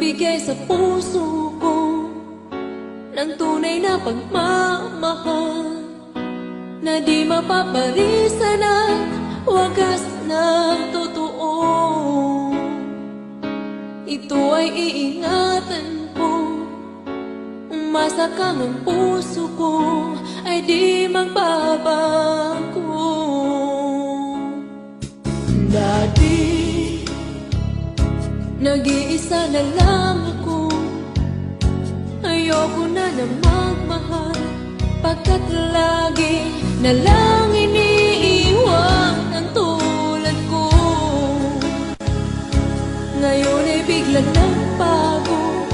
magbigay sa puso ko ng tunay na pagmamahal na di mapapalisan at wagas na totoo. Ito ay iingatan ko, umasa kang ang puso ko ay di magbabago. Dati nag-iisa na lang ako, ayoko na na magmahal, pagkat lagi na lang